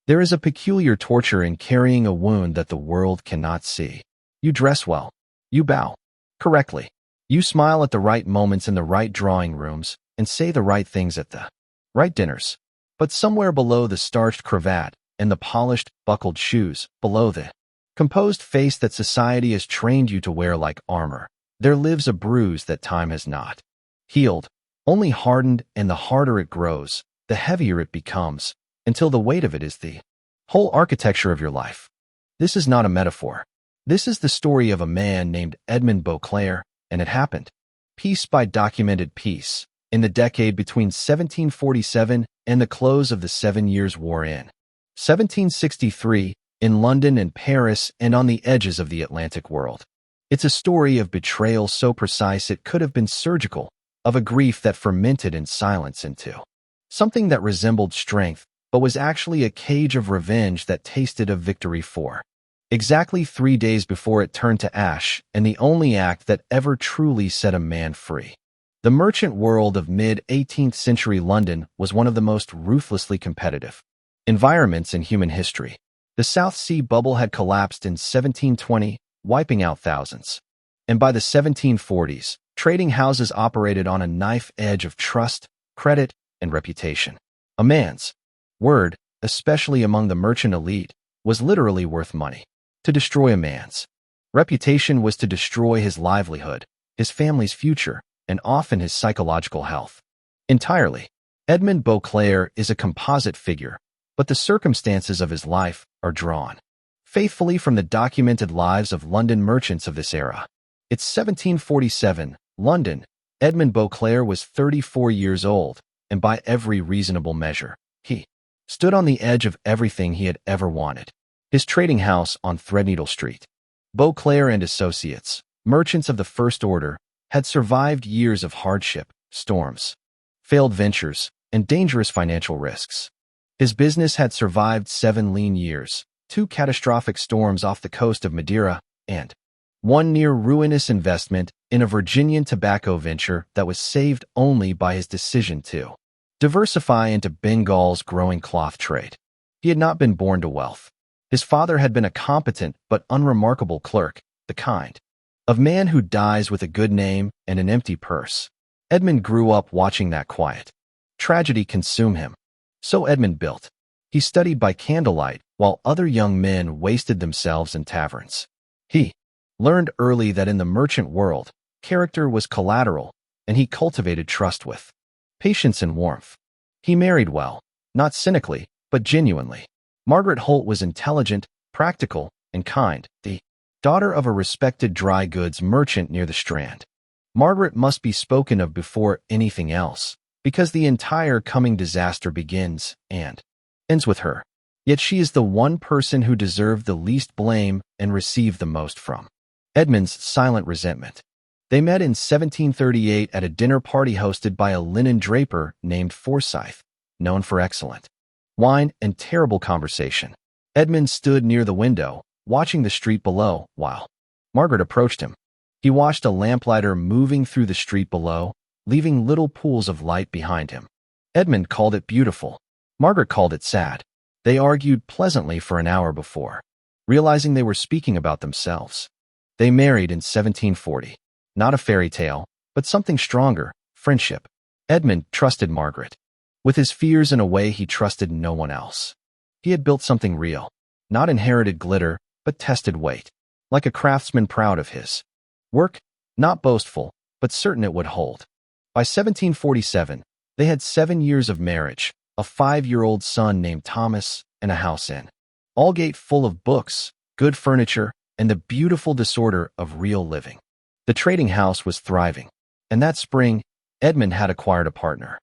There is a peculiar torture in carrying a wound that the world cannot see. You dress well. You bow correctly. You smile at the right moments in the right drawing rooms and say the right things at the right dinners. But somewhere below the starched cravat and the polished, buckled shoes, below the composed face that society has trained you to wear like armor, there lives a bruise that time has not healed, only hardened, and the harder it grows, the heavier it becomes, until the weight of it is the whole architecture of your life. This is not a metaphor. This is the story of a man named Edmund Beauclair, and it happened, piece by documented piece, in the decade between 1747 and the close of the 7 Years' War in 1763, in London and Paris and on the edges of the Atlantic world. It's a story of betrayal so precise it could have been surgical, of a grief that fermented in silence into something that resembled strength, but was actually a cage of revenge that tasted of victory for exactly 3 days before it turned to ash, and the only act that ever truly set a man free. The merchant world of mid-18th century London was one of the most ruthlessly competitive environments in human history. The South Sea bubble had collapsed in 1720, wiping out thousands. And by the 1740s, trading houses operated on a knife edge of trust, credit, and reputation. A man's word, especially among the merchant elite, was literally worth money. To destroy a man's reputation was to destroy his livelihood, his family's future, and often his psychological health. Entirely. Edmund Beauclair is a composite figure, but the circumstances of his life are drawn faithfully from the documented lives of London merchants of this era. It's 1747, London. Edmund Beauclair was 34 years old, and by every reasonable measure, he stood on the edge of everything he had ever wanted. His trading house on Threadneedle Street. Beauclair and Associates, merchants of the first order, had survived years of hardship, storms, failed ventures, and dangerous financial risks. His business had survived 7 lean years, 2 catastrophic storms off the coast of Madeira, and 1 near-ruinous investment in a Virginian tobacco venture that was saved only by his decision to diversify into Bengal's growing cloth trade. He had not been born to wealth. His father had been a competent but unremarkable clerk, the kind of man who dies with a good name and an empty purse. Edmund grew up watching that quiet tragedy consume him. So Edmund built. He studied by candlelight while other young men wasted themselves in taverns. He learned early that in the merchant world, character was collateral, and he cultivated trust with patience and warmth. He married well, not cynically, but genuinely. Margaret Holt was intelligent, practical, and kind, the daughter of a respected dry goods merchant near the Strand. Margaret must be spoken of before anything else, because the entire coming disaster begins and ends with her. Yet she is the one person who deserved the least blame and received the most from Edmund's silent resentment. They met in 1738 at a dinner party hosted by a linen draper named Forsyth, known for excellent wine and terrible conversation. Edmund stood near the window, watching the street below, while Margaret approached him. He watched a lamplighter moving through the street below, leaving little pools of light behind him. Edmund called it beautiful. Margaret called it sad. They argued pleasantly for an hour before, realizing they were speaking about themselves. They married in 1740. Not a fairy tale, but something stronger, friendship. Edmund trusted Margaret. With his fears in a way he trusted no one else. He had built something real, not inherited glitter, but tested weight, like a craftsman proud of his work, not boastful, but certain it would hold. By 1747, they had 7 years of marriage, a 5-year-old son named Thomas, and a house in Aldgate full of books, good furniture, and the beautiful disorder of real living. The trading house was thriving, and that spring, Edmund had acquired a partner.